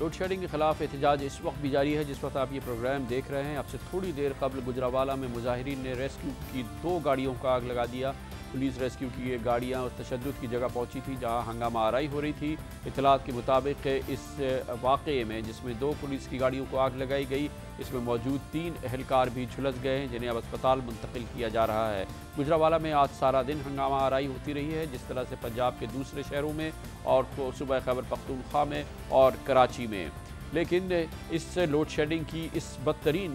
Load shedding के खिलाफ एहतजाज इस वक्त भी जारी है जिस वक्त आप ये प्रोग्राम देख रहे हैं। अब से थोड़ी देर कबल गुजरावाला में मुजाहिरीन ने रेस्क्यू की 2 गाड़ियों को आग लगा दिया। पुलिस रेस्क्यू की ये गाड़ियाँ उस तशद्दुद की जगह पहुँची थी जहाँ हंगामा आराई हो रही थी। इत्तलात के मुताबिक इस वाक़े में जिसमें 2 पुलिस की गाड़ियों को आग लगाई गई, इसमें मौजूद 3 एहलकार भी झुलस गए हैं जिन्हें अब अस्पताल मुंतकिल किया जा रहा है। गुजरावाला में आज सारा दिन हंगामा आराई होती रही है, जिस तरह से पंजाब के दूसरे शहरों में और सूबा खैबर पख्तूनख्वा में और कराची में। लेकिन इस लोड शेडिंग की इस बदतरीन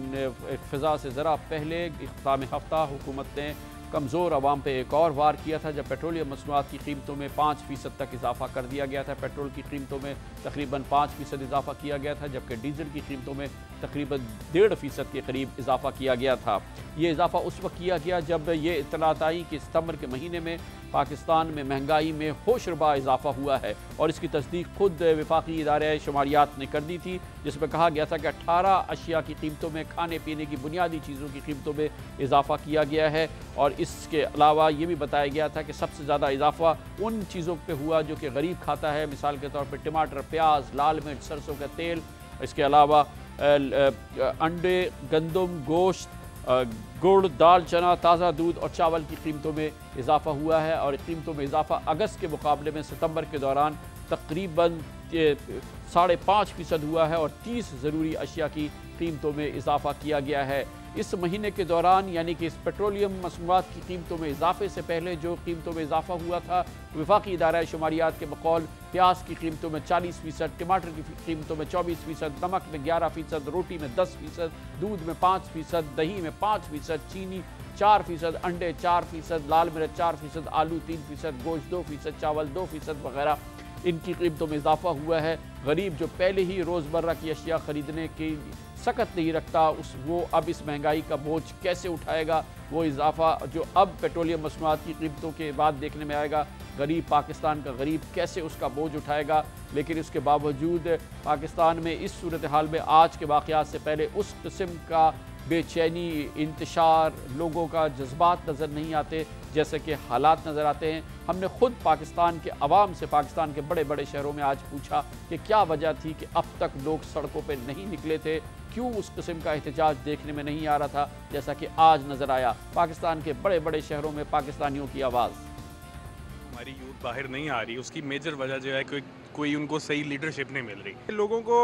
फ़िज़ा से ज़रा पहले इख्ताम हफ्ता हुकूमत ने कमज़ोर आवाम पे एक और वार किया था जब पेट्रोलियम मसनूआत की कीमतों में 5% तक इजाफा कर दिया गया था। पेट्रोल की कीमतों में तकरीबन 5% इजाफा किया गया था, जबकि डीजल की कीमतों में तकरीबन 1.5% के करीब इजाफा किया गया था। ये इजाफा उस वक्त किया गया जब ये इत्तलात आई कि सितंबर के महीने में पाकिस्तान में महंगाई में होशरुबा इजाफा हुआ है और इसकी तस्दीक खुद वफाकी इदारे शुमारियात ने कर दी थी, जिसमें कहा गया था कि 18 अशिया की कीमतों में, खाने पीने की बुनियादी चीज़ों की कीमतों में इजाफा किया गया है। और इसके अलावा ये भी बताया गया था कि सबसे ज़्यादा इजाफा उन चीज़ों पे हुआ जो कि गरीब खाता है, मिसाल के तौर पर टमाटर, प्याज, लाल मिर्च, सरसों का तेल। इसके अलावा अंडे, गंदम, गोश्त, गुड़, दाल, चना, ताज़ा दूध और चावल की कीमतों में इजाफा हुआ है। और कीमतों में इजाफा अगस्त के मुकाबले में सितंबर के दौरान तकरीबन 5.5% हुआ है और 30 ज़रूरी अशिया की कीमतों में इजाफा किया गया है। इस महीने के दौरान यानी कि इस पेट्रोलियम मसनूआत की कीमतों में इजाफे से पहले जो कीमतों में इजाफा हुआ था, वफाकी इदारा शुमारियात के बकौल प्याज की कीमतों में 40%, टमाटर की कीमतों में 24%, नमक में 11%, रोटी में 10%, दूध में 5%, दही में 5%, चीनी 4%, अंडे 4%, लाल मिर्च 4%, आलू 3%, गोश्त 2%, चावल 2% वगैरह इनकी कीमतों में इजाफा हुआ है। गरीब जो पहले ही रोज़मर्रा की अशिया ख़रीदने की सकत नहीं रखता वो अब इस महंगाई का बोझ कैसे उठाएगा? वो इजाफा जो अब पेट्रोलियम मसनूआत की कीमतों के बाद देखने में आएगा, गरीब पाकिस्तान का गरीब कैसे उसका बोझ उठाएगा। लेकिन इसके बावजूद पाकिस्तान में इस सूरत हाल में आज के वाक़यात से पहले उस किस्म का बेचैनी, इंतशार, लोगों का जज्बात नज़र नहीं आते जैसे कि हालात नज़र आते हैं। हमने ख़ुद पाकिस्तान के अवाम से पाकिस्तान के बड़े बड़े शहरों में आज पूछा कि क्या वजह थी कि अब तक लोग सड़कों पर नहीं निकले थे, क्यों उस किस्म का एहतजाज देखने में नहीं आ रहा था जैसा कि आज नज़र आया। पाकिस्तान के बड़े बड़े शहरों में पाकिस्तानियों की आवाज़। हमारी यूथ बाहर नहीं आ रही, उसकी मेजर वजह जो है कोई उनको सही लीडरशिप नहीं मिल रही। लोगों को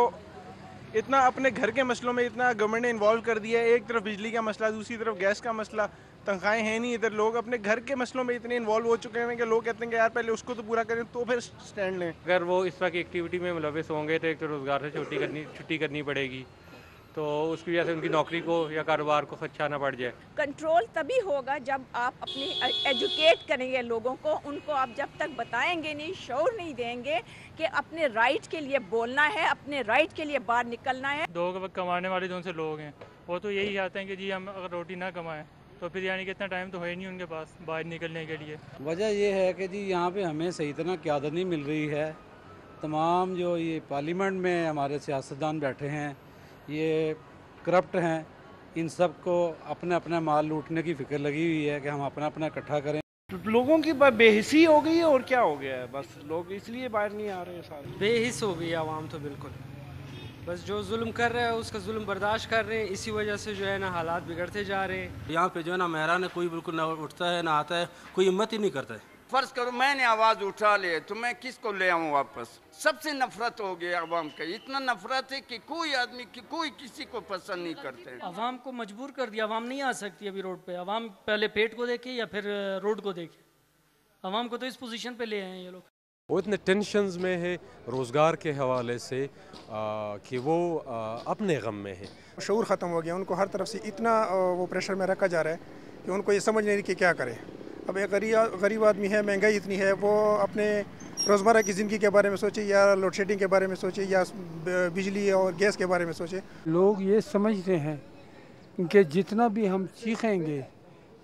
इतना अपने घर के मसलों में इतना गवर्नमेंट ने इन्वॉल्व कर दिया है, एक तरफ बिजली का मसला, दूसरी तरफ गैस का मसला, तनख्वाहें हैं नहीं, इधर लोग अपने घर के मसलों में इतने इन्वॉल्व हो चुके हैं कि लोग कहते हैं कि यार पहले उसको तो पूरा करें तो फिर स्टैंड लें। अगर वो इस तरह की एक्टिविटी में मुलविस होंगे तो एक तो रोज़गार से छुट्टी करनी पड़ेगी, तो उसकी वजह से उनकी नौकरी को या कारोबार को खदशा पड़ जाए। कंट्रोल तभी होगा जब आप अपनी एजुकेट करेंगे लोगों को, उनको आप जब तक बताएंगे नहीं, शऊर नहीं देंगे कि अपने राइट के लिए बोलना है, अपने राइट के लिए बाहर निकलना है। 2 वक्त कमाने वाले जो से लोग हैं वो तो यही चाहते हैं कि जी हम अगर रोटी ना कमाएं तो फिर यानी कि इतना टाइम तो है नहीं उनके पास बाहर निकलने के लिए। वजह ये है कि जी यहाँ पे हमें सही तरह क़यादत नहीं मिल रही है। तमाम जो ये पार्लियामेंट में हमारे सियासतदान बैठे हैं ये करप्ट हैं, इन सब को अपने अपना माल लूटने की फ़िक्र लगी हुई है कि हम अपना अपना इकट्ठा करें। लोगों की बेहिसी हो गई है और क्या हो गया है, बस लोग इसलिए बाहर नहीं आ रहे सारे। बेहिस हो गई आवाम तो बिल्कुल, बस जो जुल्म कर रहे हैं उसका जुल्म बर्दाश्त कर रहे हैं, इसी वजह से जो है ना हालात बिगड़ते जा रहे हैं। यहाँ पे जो है ना मेहरान है, कोई बिल्कुल ना उठता है ना आता है, कोई हिम्मत ही नहीं करता है। फर्ज करो मैंने आवाज़ उठा ले तो मैं किसको ले आऊँ वापस? सबसे नफरत हो गई आवाम का, इतना नफरत है कि कोई आदमी की कोई किसी को पसंद नहीं करते। आवाम को मजबूर कर दिया, आवाम नहीं आ सकती अभी रोड पे। आवाम पहले पेट को देखे या फिर रोड को देखे, आवाम को तो इस पोजीशन पे ले आए हैं ये लोग। वो इतने टेंशन्स में है रोज़गार के हवाले से कि वो अपने गम में है। शऊर ख़त्म हो गया, उनको हर तरफ से इतना वो प्रेशर में रखा जा रहा है कि उनको ये समझ नहीं रही कि क्या करें। अब एक गरीब आदमी है, महंगाई इतनी है, वो अपने रोज़मर्रा की ज़िंदगी के बारे में सोचे या लोड शेडिंग के बारे में सोचे या बिजली और गैस के बारे में सोचे। लोग ये समझते हैं कि जितना भी हम सीखेंगे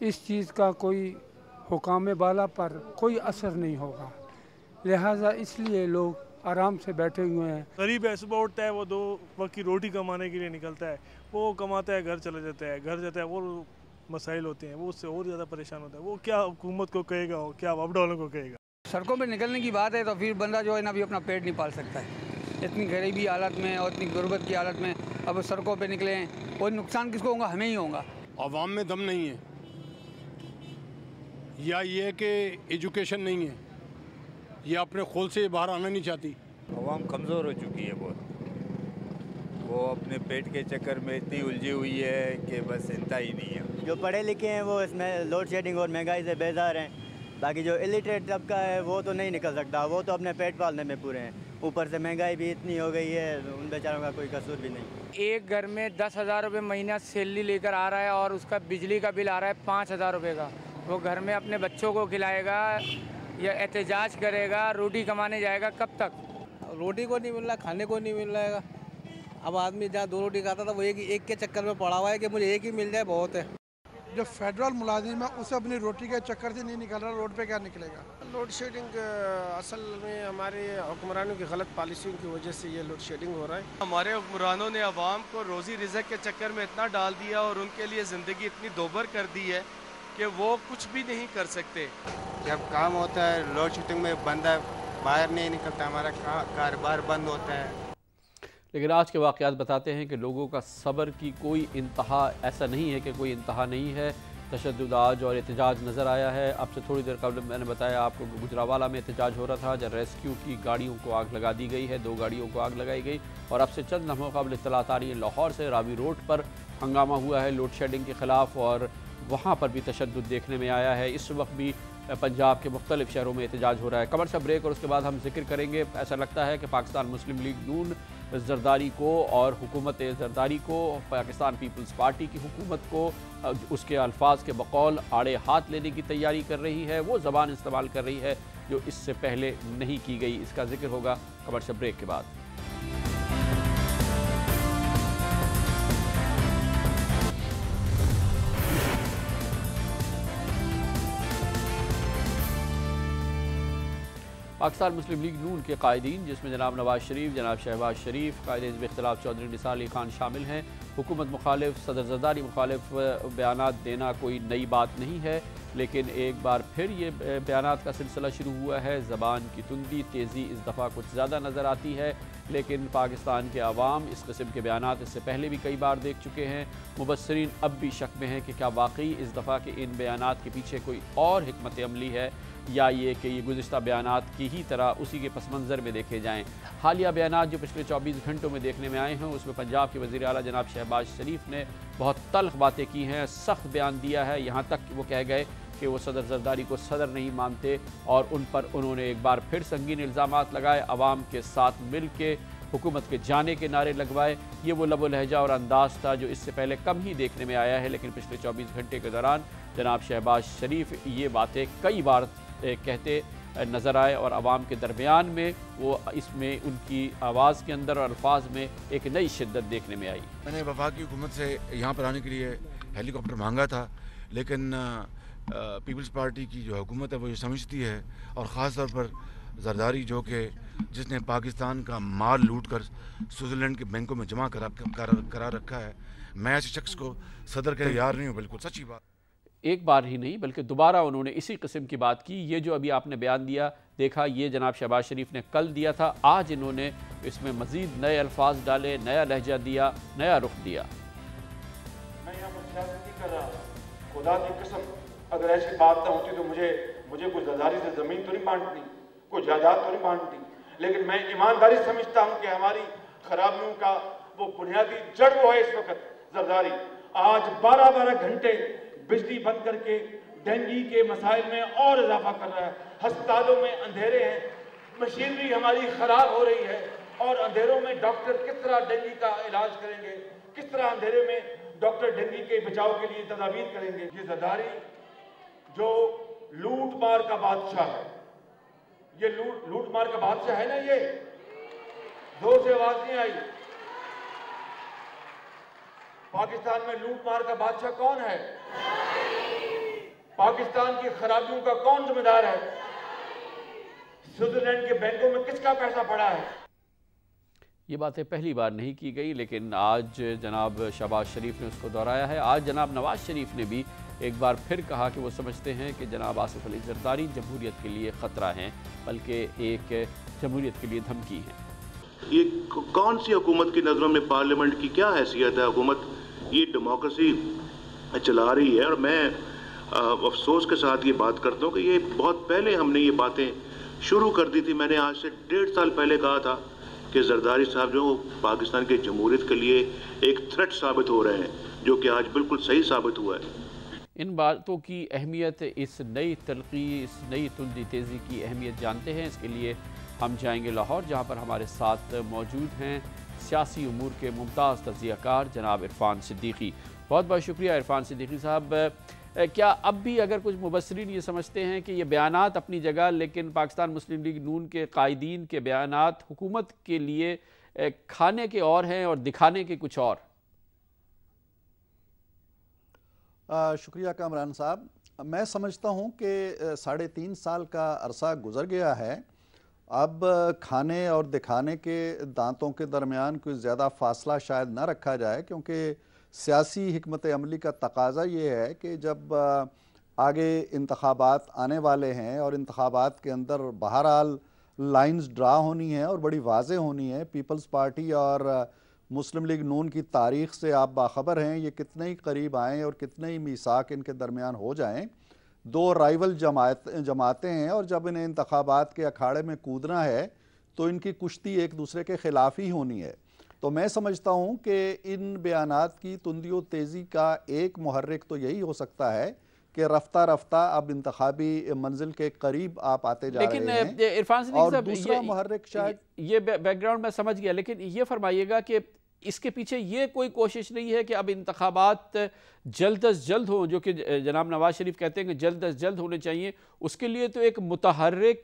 इस चीज़ का कोई हुकाम बाला पर कोई असर नहीं होगा, लिहाजा इसलिए लोग आराम से बैठे हुए हैं। गरीब है, सुबह उठता है, वो 2 वक्त की रोटी कमाने के लिए निकलता है, वो कमाता है, घर चला जाता है, घर जाता है, वो मसाइल होते हैं, वो उससे और ज़्यादा परेशान होता है। वो क्या हुकूमत को कहेगा, क्या अप डाउन को कहेगा। सड़कों पे निकलने की बात है तो फिर बंदा जो है ना अभी अपना पेट नहीं पाल सकता है, इतनी गरीबी हालत में और इतनी गुर्बत की हालत में अब सड़कों पे निकले हैं, और नुकसान किसको होगा? हमें ही होगा। अवाम में दम नहीं है, या ये कि एजुकेशन नहीं है, ये अपने खोल से बाहर आना नहीं चाहती। अवाम कमज़ोर हो चुकी है बहुत, वो अपने पेट के चक्कर में इतनी उलझी हुई है कि बस चिंता ही नहीं है। जो पढ़े लिखे हैं वो इसमें लोड शेडिंग और महंगाई से बेजार हैं, बाकी जो इलिटरेट तबका है वो तो नहीं निकल सकता, वो तो अपने पेट पालने में पूरे हैं। ऊपर से महंगाई भी इतनी हो गई है, उन बेचारों का कोई कसूर भी नहीं। एक घर में 10,000 रुपये महीना सैलरी लेकर आ रहा है और उसका बिजली का बिल आ रहा है 5,000 रुपये का। वो घर में अपने बच्चों को खिलाएगा या एहतजाज करेगा? रोटी कमाने जाएगा कब तक? रोटी को नहीं मिल रहा, खाने को नहीं मिल रहा है। अब आदमी जहाँ 2 रोटी खाता था वो एक के चक्कर में पड़ा हुआ है कि मुझे एक ही मिल जाए बहुत है। जो फेडरल मुलाजिम है उसे अपनी रोटी के चक्कर से नहीं निकल रहा, रोड पे क्या निकलेगा? लोड शेडिंग असल में हमारे हुक्मरानों की गलत पॉलिसियों की वजह से ये लोड शेडिंग हो रहा है। हमारे हुक्मरानों ने अवाम को रोज़ी रिज़्क के चक्कर में इतना डाल दिया और उनके लिए ज़िंदगी इतनी दोबर कर दी है कि वो कुछ भी नहीं कर सकते। जब काम होता है लोड शेडिंग में बंदा बाहर नहीं निकलता, हमारा कारोबार बंद होता है। लेकिन आज के वाक़यात बताते हैं कि लोगों का सब्र की कोई इंतहा, ऐसा नहीं है कि कोई इंतहा नहीं है। तशद्दुद आज और एहतजाज नज़र आया है। अब से थोड़ी देर कबल मैंने बताया आपको कि गुजरावाला में एहतजाज हो रहा था, जब रेस्क्यू की गाड़ियों को आग लगा दी गई है, 2 गाड़ियों को आग लगाई गई। और अब से चंद लम्हों कबल इत्तलात आ रही है लाहौर से रावी रोड पर हंगामा हुआ है लोड शेडिंग के ख़िलाफ़, और वहाँ पर भी तशद्दुद देखने में आया है। इस वक्त भी पंजाब के मुख्तलिफ शहरों में एहतजाज हो रहा है। कमर्शियल ब्रेक और उसके बाद हम जिक्र करेंगे। ऐसा लगता है कि पाकिस्तान मुस्लिम लीग नून जरदारी को और हुकूमत जरदारी को, पाकिस्तान पीपल्स पार्टी की हुकूमत को उसके अल्फाज के बकौल आड़े हाथ लेने की तैयारी कर रही है, वो ज़बान इस्तेमाल कर रही है जो इससे पहले नहीं की गई। इसका जिक्र होगा कमर्शियल ब्रेक के बाद। पाकिस्तान मुस्लिम लीग नून के कायदीन, जिसमें जनाब नवाज शरीफ, जनाब शहबाज शरीफ, कायदे हिज़्ब इख्तिलाफ चौधरी निसार अली खान शामिल हैं। हुकूमत मुखालिफ, सदर जरदारी मुखालिफ बयानात देना कोई नई बात नहीं है, लेकिन एक बार फिर ये बयानात का सिलसिला शुरू हुआ है। ज़बान की तुंदी, तेज़ी इस दफ़ा कुछ ज़्यादा नज़र आती है, लेकिन पाकिस्तान के अवाम इस किस्म के बयानात इससे पहले भी कई बार देख चुके हैं। मुबस्सरीन अब भी शक में हैं कि क्या वाकई इस दफ़ा के इन बयानात के पीछे कोई और हिकमत अमली है, या ये कि ये गुज़िश्ता बयानात की ही तरह उसी के पस मंज़र में देखे जाएँ। हालिया बयानात जो पिछले 24 घंटों में देखने में आए हैं, उसमें पंजाब के वज़ीर आला जनाब शहबाज शरीफ ने बहुत तल्ख़ बातें की हैं, सख्त बयान दिया है। यहाँ तक कि वो कह गए कि वो सदर जरदारी को सदर नहीं मानते, और उन पर उन्होंने एक बार फिर संगीन इल्ज़ामात लगाए, अवाम के साथ मिल के हुकूमत के जाने के नारे लगवाए। ये वो लबो लहजा और अंदाज़ था जो इससे पहले कम ही देखने में आया है, लेकिन पिछले 24 घंटे के दौरान जनाब शहबाज शरीफ ये बातें कई बार कहते नज़र आए, और आवाम के दरमियान में वो इसमें उनकी आवाज़ के अंदर और अल्फाज में एक नई शिद्दत देखने में आई। मैंने वफाकी हुकूमत से यहाँ पर आने के लिए हेलीकॉप्टर मांगा था, लेकिन पीपल्स पार्टी की जो हुकूमत है वो ये समझती है, और ख़ास तौर पर जरदारी जो कि जिसने पाकिस्तान का माल लूट कर स्विट्ज़रलैंड के बैंकों में जमा करा रखा है, मैं ऐसे शख्स को सदर के तैयार नहीं हूँ। बिल्कुल सच्ची बात। एक बार ही नहीं बल्कि दोबारा उन्होंने इसी किस्म की बात की। ये जो अभी आपने बयान दिया देखा, ये जनाब शहबाज शरीफ ने कल दिया था, आज इन्होंने इसमें मज़ीद नए अल्फाज डाले, नया लहजा दिया, नया रुख दिया। मैं यहाँ पर सियासत नहीं कर रहा, खुदा की कसम अगर ऐसी बात ना होती तो मुझे कोई जरदारी से ज़मीन तो नहीं बांटनी, कोई जायदाद तो नहीं बांटनी, लेकिन मैं ईमानदारी समझता हूँ कि हमारी खराबियों का वो बुनियादी जड़ वो है इस वक्त जरदारी। आज 12-12 घंटे बिजली बंद करके डेंगू के मसाइल में और इजाफा कर रहा है। अस्पतालों में अंधेरे हैं, मशीनरी हमारी खराब हो रही है, और अंधेरों में डॉक्टर किस तरह डेंगू का इलाज करेंगे, किस तरह अंधेरे में डॉक्टर डेंगू के बचाव के लिए तदाबीर करेंगे। ये जरदारी जो लूट मार का बादशाह है, ये लूट मार का बादशाह है ना, ये जोर से आवाज नहीं आई। पाकिस्तान में लूट मार का बादशाह कौन है? पाकिस्तान की खराबियों का कौन जिम्मेदार है? स्विट्जरलैंड के बैंकों में किसका पैसा पड़ा है? ये बातें पहली बार नहीं की गई, लेकिन आज जनाब शहबाज शरीफ ने उसको दोहराया है। आज जनाब नवाज शरीफ ने भी एक बार फिर कहा कि वो समझते हैं कि जनाब आसिफ अली जरदारी जमहूरियत के लिए ख़तरा हैं, बल्कि एक जमहूरियत के लिए धमकी है। ये कौन सी हुकूमत की नज़रों में पार्लियामेंट की क्या हैसियत है? हुकूमत ये डेमोक्रेसी चला रही है और मैं अफसोस के साथ ये बात करता हूँ कि ये बहुत पहले हमने ये बातें शुरू कर दी थी। मैंने आज से 1.5 साल पहले कहा था कि जरदारी साहब जो पाकिस्तान की जमहूरियत के लिए एक थ्रेट साबित हो रहे हैं, जो कि आज बिल्कुल सही साबित हुआ है। इन बातों की अहमियत, इस नई तरक्की, इस नई तुंदी तेज़ी की अहमियत जानते हैं। इसके लिए हम जाएंगे लाहौर, जहाँ पर हमारे साथ मौजूद हैं सियासी उमूर के मुमताज़ तज़कियाकार जनाब इरफान सिद्दीकी। बहुत बहुत शुक्रिया इरफान सिद्दीकी साहब। क्या अब भी अगर कुछ मुबस्सरीन ये समझते हैं कि ये बयानात अपनी जगह, लेकिन पाकिस्तान मुस्लिम लीग नून के कायदीन के बयानात हुकूमत के लिए खाने के और हैं और दिखाने के कुछ और? शुक्रिया कामरान साहब। मैं समझता हूँ कि 3.5 साल का अरसा गुजर गया है। अब खाने और दिखाने के दांतों के दरमियान कोई ज़्यादा फासला शायद ना रखा जाए, क्योंकि सियासी हिकमत अमली का तकाजा ये है कि जब आगे इंतखाबात आने वाले हैं और इंतखाबात के अंदर बहरहाल लाइंस ड्रा होनी है और बड़ी वाज़ेह होनी है। पीपल्स पार्टी और मुस्लिम लीग नून की तारीख़ से आप बाखबर हैं, ये कितने ही करीब आएँ और कितने ही मीसाक इनके दरमियान हो जाएँ। दो राइवल जमातें हैं और जब इन्हें इंतखाबात के अखाड़े में कूदना है तो इनकी कुश्ती एक दूसरे के ख़िलाफ़ ही होनी है। तो मैं समझता हूँ कि इन बयानात की तुंदी व तेज़ी का एक मुहर्रिक तो यही हो सकता है कि रफ्ता रफ्ता अब इंतखाबी मंजिल के करीब आप आते जा रहे हैं। लेकिन इरफान सिद्दीकी साहब, दूसरा मुहर्रिक शायद ये बैकग्राउंड मैं समझ गया, लेकिन ये फरमाइएगा कि इसके पीछे ये कोई कोशिश नहीं है कि अब इंतखाबात जल्द अज जल्द हो, जो कि जनाब नवाज शरीफ कहते हैं कि जल्द अज जल्द होने चाहिए। उसके लिए तो एक मुतहर्रिक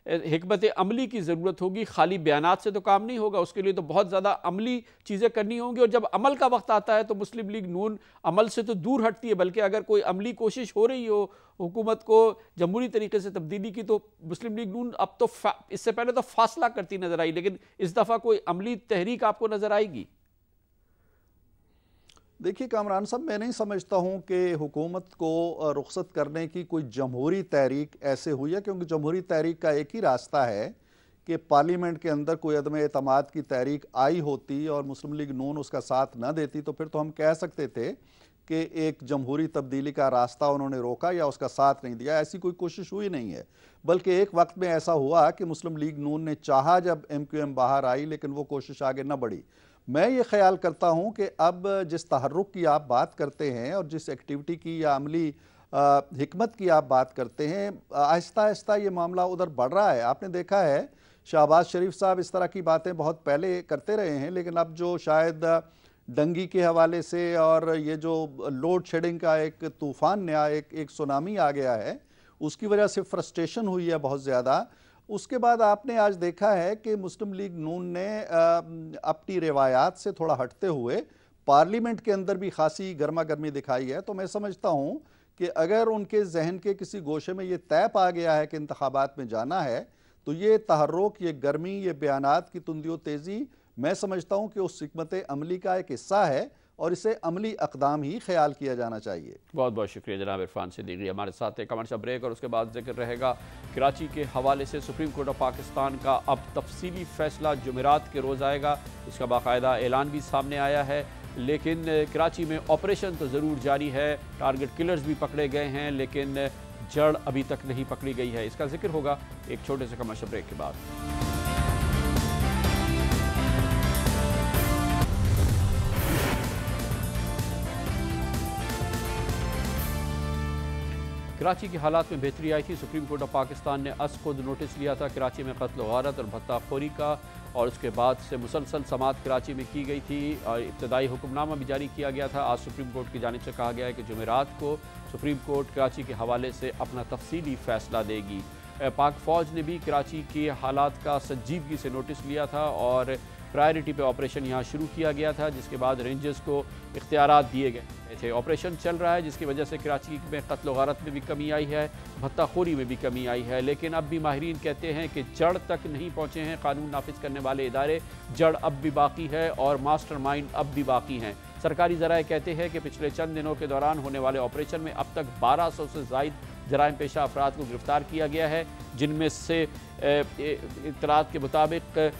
हिकमत अमली की ज़रूरत होगी, खाली बयानात से तो काम नहीं होगा। उसके लिए तो बहुत ज़्यादा अमली चीज़ें करनी होंगी, और जब अमल का वक्त आता है तो मुस्लिम लीग नून अमल से तो दूर हटती है, बल्कि अगर कोई अमली कोशिश हो रही हो हुकूमत को जमहूरी तरीके से तब्दीली की, तो मुस्लिम लीग नून अब तो इससे पहले तो फासला करती नज़र आई, लेकिन इस दफ़ा कोई अमली तहरीक आपको नज़र आएगी? देखिए कामरान साहब, मैं नहीं समझता हूँ कि हुकूमत को रुखसत करने की कोई जमहूरी तहरीक ऐसे हुई है, क्योंकि जमहूरी तहरीक का एक ही रास्ता है कि पार्लियामेंट के अंदर कोई अदम एतमाद की तहरीक आई होती और मुस्लिम लीग नून उसका साथ न देती, तो फिर तो हम कह सकते थे कि एक जमहूरी तब्दीली का रास्ता उन्होंने रोका या उसका साथ नहीं दिया। ऐसी कोई कोशिश हुई नहीं है, बल्कि एक वक्त में ऐसा हुआ कि मुस्लिम लीग नून ने चाहा जब MQM बाहर आई, लेकिन वो कोशिश आगे न बढ़ी। मैं ये ख्याल करता हूँ कि अब जिस तहर्रुक की आप बात करते हैं और जिस एक्टिविटी की या अमली हिकमत की आप बात करते हैं, आहिस्ता आहिस्ता ये मामला उधर बढ़ रहा है। आपने देखा है शहबाज शरीफ साहब इस तरह की बातें बहुत पहले करते रहे हैं, लेकिन अब जो शायद दंगी के हवाले से और ये जो लोड शेडिंग का एक तूफ़ान नया एक सुनामी आ गया है, उसकी वजह से फ्रस्ट्रेशन हुई है बहुत ज़्यादा। उसके बाद आपने आज देखा है कि मुस्लिम लीग नून ने अपनी रिवायात से थोड़ा हटते हुए पार्लियामेंट के अंदर भी खासी गर्मा गर्मी दिखाई है। तो मैं समझता हूँ कि अगर उनके जहन के किसी गोशे में ये तय पा गया है कि इंतखाबात में जाना है, तो ये तहर्रुक, ये गर्मी, ये बयानात की तुंदी व तेज़ी मैं समझता हूँ कि उस हिकमत अमली का एक हिस्सा है और इसे अमली अक़दाम ही ख्याल किया जाना चाहिए। बहुत बहुत शुक्रिया जनाब इरफान सिद्दीकी। हमारे साथ एक कमर्शियल ब्रेक और उसके बाद जिक्र रहेगा कराची के हवाले से। सुप्रीम कोर्ट ऑफ पाकिस्तान का अब तफसीली फ़ैसला जुमेरात के रोज़ आएगा, इसका बाकायदा ऐलान भी सामने आया है, लेकिन कराची में ऑपरेशन तो ज़रूर जारी है। टारगेट किलर्स भी पकड़े गए हैं, लेकिन जड़ अभी तक नहीं पकड़ी गई है। इसका जिक्र होगा एक छोटे से कमर्शियल ब्रेक के बाद। कराची के हालात में बेहतरी आई थी। सुप्रीम कोर्ट ऑफ पाकिस्तान ने खुद नोटिस लिया था कराची में कत्ल गारत और भत्ताखोरी का, और उसके बाद से मुसलसल समात कराची में की गई थी और इब्तदाई हुक्मनामा भी जारी किया गया था। आज सुप्रीम कोर्ट की जानिब से कहा गया है कि जुमेरात को सुप्रीम कोर्ट कराची के हवाले से अपना तफसीली फ़ैसला देगी। पाक फ़ौज ने भी कराची के हालात का संजीदगी से नोटिस लिया था और प्रायोरिटी पे ऑपरेशन यहाँ शुरू किया गया था, जिसके बाद रेंजर्स को इख्तियारात दिए गए थे। ऑपरेशन चल रहा है, जिसकी वजह से कराची में कत्ल गारत में भी कमी आई है, भत्ताखोरी में भी कमी आई है, लेकिन अब भी माहिरीन कहते हैं कि जड़ तक नहीं पहुँचे हैं कानून नाफिज करने वाले इदारे। जड़ अब भी बाकी है और मास्टर माइंड अब भी बाकी हैं। सरकारी ज़राए कहते हैं कि पिछले चंद दिनों के दौरान होने वाले ऑपरेशन में अब तक 1200 से ज़ायद जराइम पेशा अफराद को गिरफ्तार किया गया है, जिनमें से इत्तलात के मुताबिक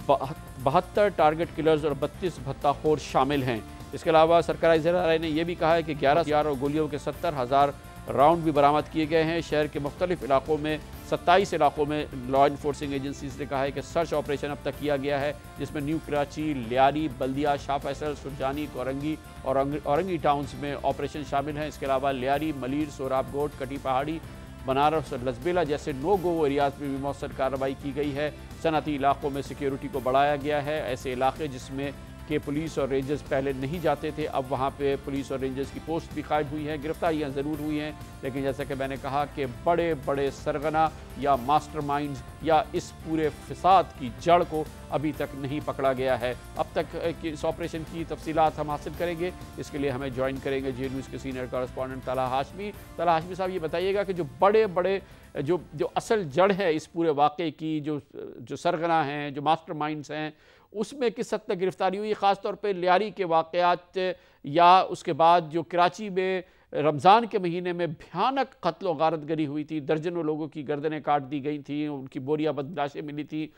72 टारगेट किलर्स और 32 भत्ताखोर शामिल हैं। इसके अलावा सरकारी ज़राए ने यह भी कहा है कि 11 हथियार और गोलियों के 70,000 राउंड भी बरामद किए गए हैं। शहर के मुख्तलिफ इलाकों में 27 इलाकों में लॉ इन्फोर्सिंग एजेंसीज ने कहा है कि सर्च ऑपरेशन अब तक किया गया है, जिसमें न्यू कराची, लियारी, बल्दिया, शाह फैसल, सुरजानी, कोरंगी और औरंगी टाउन्स में ऑपरेशन शामिल हैं। इसके अलावा लियारी, मलीर, सोराबगोट, कटी पहाड़ी, बनारस और लसबेला जैसे नो गो एरियाज में भी मौसर कार्रवाई की गई है। सनती इलाकों में सिक्योरिटी को बढ़ाया गया है। ऐसे इलाके जिसमें कि पुलिस और रेंजर्स पहले नहीं जाते थे, अब वहाँ पे पुलिस और रेंजर्स की पोस्ट भी कायम हुई हैं। गिरफ्तारियाँ ज़रूर हुई हैं, लेकिन जैसा कि मैंने कहा कि बड़े बड़े सरगना या मास्टरमाइंड्स या इस पूरे फसाद की जड़ को अभी तक नहीं पकड़ा गया है। अब तक इस ऑपरेशन की तफसीलात हम हासिल करेंगे। इसके लिए हमें ज्वाइन करेंगे जे न्यूज़ के सीनियर कॉरेस्पॉन्डेंट तलहा हाशमी। तलहा हाशमी साहब, ये बताइएगा कि जो बड़े बड़े जो असल जड़ है इस पूरे वाक़े की, जो सरगना हैं, जो मास्टरमाइंड्स हैं, उसमें किस हद तक गिरफ्तारी हुई, ख़ास तौर पे लियारी के वाक़यात या उसके बाद जो कराची में रमज़ान के महीने में भयानक कत्ल और गारतगरी हुई थी, दर्जनों लोगों की गर्दनें काट दी गई थी, उनकी बोरिया बदलाशें मिली थी,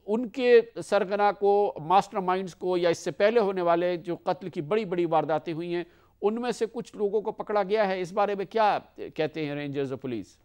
उनके सरगना को, मास्टरमाइंड्स को, या इससे पहले होने वाले जो कत्ल की बड़ी बड़ी वारदातें हुई हैं, उनमें से कुछ लोगों को पकड़ा गया है। इस बारे में क्या कहते हैं रेंजर्स और पुलिस?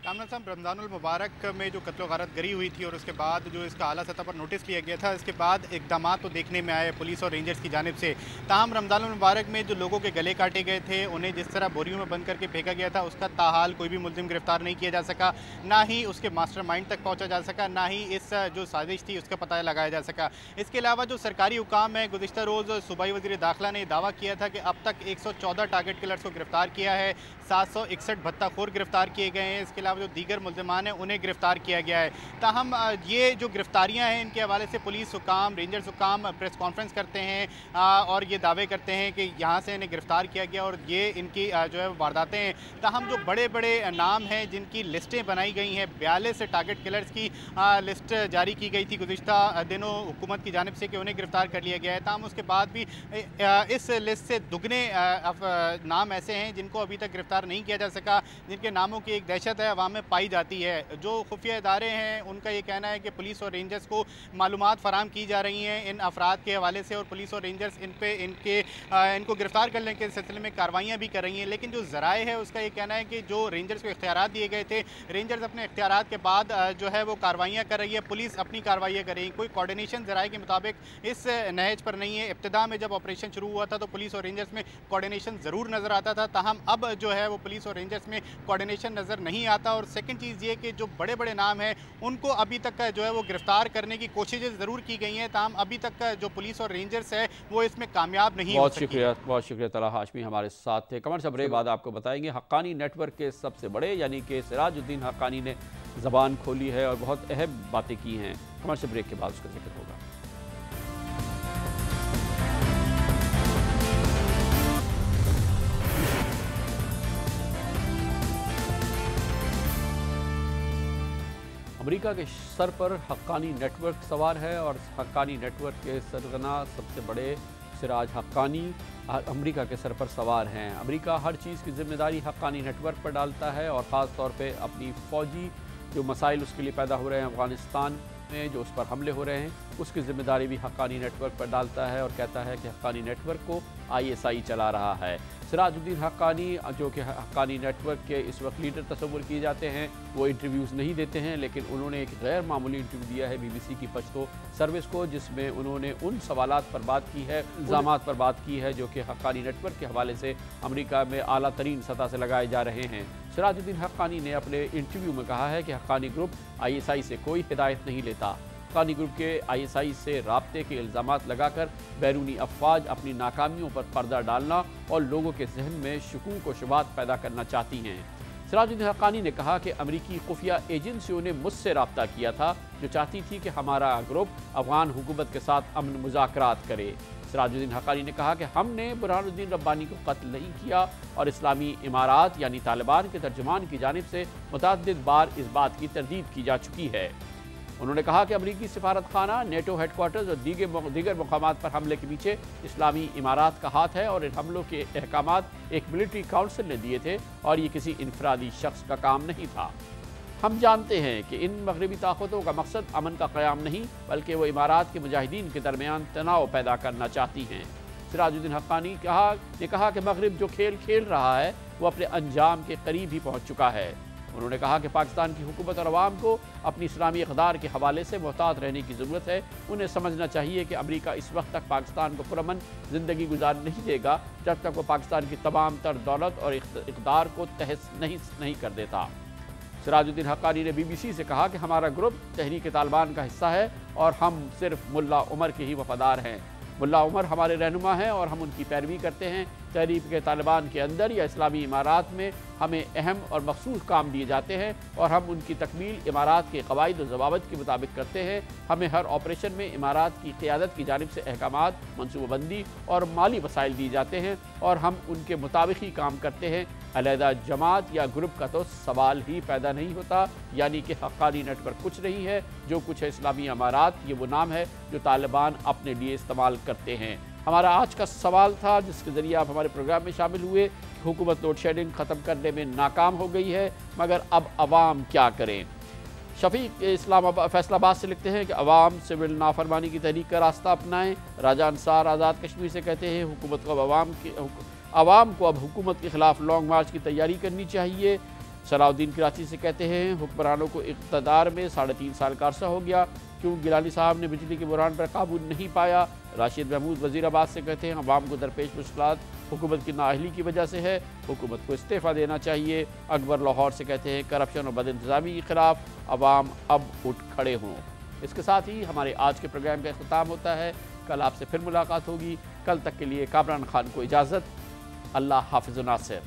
कामरान साहब, रमज़ानुल मुबारक में जो कत्ल गारत गरी हुई थी और उसके बाद जो इसका आला सतह पर नोटिस लिया गया था, इसके बाद इक़दाम तो देखने में आए पुलिस और रेंजर्स की जानिब से। ताहम रमज़ानुल मुबारक में जो लोगों के गले काटे गए थे, उन्हें जिस तरह बोरियों में बंद करके फेंका गया था, उसका ताहाल कोई भी मुल्ज़िम गिरफ्तार नहीं किया जा सका, ना ही उसके मास्टरमाइंड तक पहुँचा जा सका, ना ही इस जो साजिश थी उसका पता लगाया जा सका। इसके अलावा जो सरकारी हुकाम है, गुज़िश्ता रोज़ सूबाई वज़ीर दाखिला ने दावा किया था कि अब तक 114 टारगेट किलर्स को गिरफ्तार किया है, 761 भत्ताखोर गिरफ्तार किए गए हैं। इसके अलावा जो दीगर मुल्ज़िमान हैं उन्हें गिरफ्तार किया गया है। ताहम ये जो गिरफ्तारियां हैं, इनके हवाले से पुलिस हुकाम, रेंजर्स हुकाम प्रेस कॉन्फ्रेंस करते हैं और ये दावे करते हैं कि यहाँ से इन्हें गिरफ्तार किया गया और ये इनकी जो है वारदातें हैं। ताहम जो बड़े बड़े नाम हैं जिनकी लिस्टें बनाई गई हैं, 42 टारगेट किलर्स की लिस्ट जारी की गई थी गुज़िश्ता दिनों हुकूमत की जानिब से कि उन्हें गिरफ्तार कर लिया गया है। ताहम उसके बाद भी इस लिस्ट से दुगने नाम ऐसे हैं जिनको अभी तक गिरफ्तार नहीं किया जा सका, जिनके नामों की एक दहशत है अवाम में पाई जाती है। जो खुफिया इदारे हैं उनका ये कहना है कि पुलिस और रेंजर्स को मालूमात फराम की जा रही हैं इन अफराद के हवाले से, और पुलिस और रेंजर्स इनको गिरफ्तार करने के सिलसिले में कार्रवाइयाँ भी कर रही हैं। लेकिन जो ज़राए है उसका ये कहना है कि जो रेंजर्स को इख्तियारात दिए गए थे, रेंजर्स अपने इख्तियारात के बाद जो है वो कार्रवाइयाँ कर रही है, पुलिस अपनी कार्रवाइयाँ कर रही है। कोई कोऑर्डिनेशन ज़राए के मुताबिक इस नहज पर नहीं है। इब्तिदा में जब ऑपरेशन शुरू हुआ था तो पुलिस और रेंजर्स में कोऑर्डिनेशन ज़रूर नज़र आता था, ताहम अब जो है वो पुलिस और रेंजर्स में कोऑर्डिनेशन नज़र नहीं आता। और सेकंड चीज़ ये कि जो बड़े बड़े नाम हैं उनको अभी तक जो है वो गिरफ्तार करने की कोशिशें ज़रूर की गई हैं, ताहम अभी तक जो पुलिस और रेंजर्स है वो इसमें कामयाब नहीं हो सकी। बहुत शुक्रिया तलहा हाशमी हमारे साथ थे। कमर साहब, ब्रेक बाद आपको बताएंगे हक्कानी नेटवर्क के सबसे बड़े यानी कि सिराजुद्दीन हक्कानी ने ज़बान खोली है और बहुत अहम बातें की हैं। कमर से ब्रेक के बाद उसका जिक्र होगा। अमेरिका के सर पर हक्कानी नेटवर्क सवार है और हक्कानी नेटवर्क के सरगना सबसे बड़े सिराज हक्कानी अमेरिका के सर पर सवार हैं। अमेरिका हर चीज़ की जिम्मेदारी हक्कानी नेटवर्क पर डालता है और ख़ास तौर पे अपनी फ़ौजी जो मसाइल उसके लिए पैदा हो रहे हैं अफ़गानिस्तान में, जो उस पर हमले हो रहे हैं, उसकी ज़िम्मेदारी भी हक्कानी नेटवर्क पर डालता है और कहता है कि हक्कानी नेटवर्क को ISI चला रहा है। सिराजुद्दीन हक्कानी जो कि हक्कानी नेटवर्क के इस वक्त लीडर तस्वुर किए जाते हैं, वो इंटरव्यूज़ नहीं देते हैं, लेकिन उन्होंने एक गैर मामूली इंटरव्यू दिया है BBC की पश्तो सर्विस को, जिसमें उन्होंने उन सवालात पर बात की है, इल्ज़ामात पर बात की है जो कि हक्कानी नेटवर्क के हवाले से अमेरिका में आला तरीन सतह से लगाए जा रहे हैं। सिराजुद्दीन हक्कानी ने अपने इंटरव्यू में कहा है कि हक्कानी ग्रुप ISI से कोई हिदायत नहीं लेता। हक्कानी ग्रुप के ISI से राब्ते के इल्ज़ामात लगाकर बैरूनी अफवाज अपनी नाकामियों पर पर्दा डालना और लोगों के जहन में शकूक व शुबात पैदा करना चाहती हैं। सिराजुद्दीन हक्कानी ने कहा कि अमरीकी खुफिया एजेंसियों ने मुझसे रब्ता किया था, जो चाहती थी कि हमारा ग्रुप अफगान हुकूमत के साथ अमन मुज़ाकरात करे। सिराजुद्दीन हक्कानी ने कहा कि हमने बुरहानुद्दीन रब्बानी को कत्ल नहीं किया और इस्लामी इमारात यानी तालिबान के तर्जुमान की जानिब से मुतअद्दिद बार इस बात की तरदीद की जा चुकी है। उन्होंने कहा कि अमरीकी सिफारत खाना, नेटो हेडक्वार्टर्स और दीगर मकामात पर हमले के पीछे इस्लामी इमारात का हाथ है और इन हमलों के अहकामात एक मिलिट्री काउंसिल ने दिए थे और ये किसी इनफरादी शख्स का काम नहीं था। हम जानते हैं कि इन मगरबी ताकतों का मकसद अमन का क़याम नहीं बल्कि वो इमारात के मुजाहिदीन के दरमियान तनाव पैदा करना चाहती हैं। सिराजुद्दीन हक्कानी ने कहा कि मगरब जो खेल खेल रहा है वो अपने अंजाम के करीब ही पहुँच चुका है। उन्होंने कहा कि पाकिस्तान की हुकूमत और अवाम को अपनी इस्लामी इक़दार के हवाले से मोहतात रहने की ज़रूरत है। उन्हें समझना चाहिए कि अमेरिका इस वक्त तक पाकिस्तान को पुरअमन ज़िंदगी गुजार नहीं देगा जब तक वो पाकिस्तान की तमाम तर दौलत और इक़दार को तहस नहीं कर देता। सिराजुद्दीन हक्कानी ने BBC से कहा कि हमारा ग्रुप तहरीक तालिबान का हिस्सा है और हम सिर्फ मुल्ला उमर के ही वफादार हैं। मुल्ला उमर हमारे रहनुमा हैं और हम उनकी पैरवी करते हैं। तहरीक तालिबान के अंदर या इस्लामी इमारात में हमें अहम और मखसूस काम दिए जाते हैं और हम उनकी तकमील इमारात के क़वाइद और ज़वाबित के मुताबिक करते हैं। हमें हर ऑपरेशन में इमारात की क़ियादत की जानिब से अहकामात, मनसूबाबंदी और माली वसाइल दिए जाते हैं और हम उनके मुताबिक ही काम करते हैं। अलहदा जमात या ग्रुप का तो सवाल ही पैदा नहीं होता। यानी कि हक्कानी नेटवर्क कुछ नहीं है, जो कुछ है इस्लामी इमारात, ये वो नाम है जो तालिबान अपने लिए इस्तेमाल करते हैं। हमारा आज का सवाल था जिसके ज़रिए आप हमारे प्रोग्राम में शामिल हुए। हुकूमत लोड शेडिंग ख़त्म करने में नाकाम हो गई है, मगर अब अवाम क्या करें। शफीक इस्लामाबाद फैसलाबाद से लिखते हैं कि अवाम सिविल नाफरमानी की तहरीक का रास्ता अपनाएं। राजा अंसार आज़ाद कश्मीर से कहते हैं हुकूमत को अवाम को अब हुकूमत के ख़िलाफ़ लॉन्ग मार्च की तैयारी करनी चाहिए। सलाउद्दीन कराची से कहते हैं हुक्मरानों को इक़्तिदार में 3.5 साल का अरसा हो गया, क्यों गिलानी साहब ने बिजली के बुरहान पर काबू नहीं पाया। राशिद महमूद वज़ीराबाद से कहते हैं अवाम को दरपेश मुश्किलात हुकूमत की नाअहली की वजह से है, हुकूमत को इस्तीफ़ा देना चाहिए। अकबर लाहौर से कहते हैं करप्शन और बदइंतज़ामी के ख़िलाफ़ अवाम अब उठ खड़े हों। इसके साथ ही हमारे आज के प्रोग्राम का इख्तिताम होता है। कल आपसे फिर मुलाकात होगी। कल तक के लिए कामरान खान को इजाज़त। अल्लाह हाफ़िज़ नासिर।